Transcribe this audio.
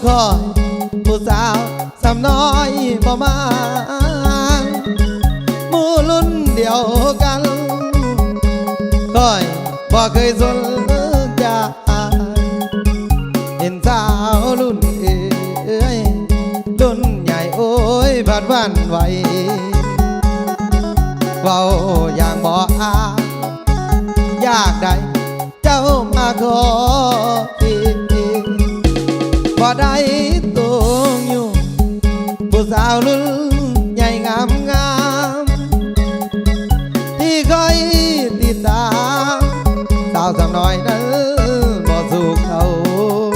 คอยผู้สาวสำน้อยบ่มาหมู่รุ่นเดียวกันคอยบ่เคยสนใจเห็นสาวรุ่นเอ้ยรุ่นใหญ่โอ้ยผัดวันไหวเว้าอย่างบ่อาอยากได้เจ้ามาขอบ่ได้ตรงอยู่ผู้สาวรุ่น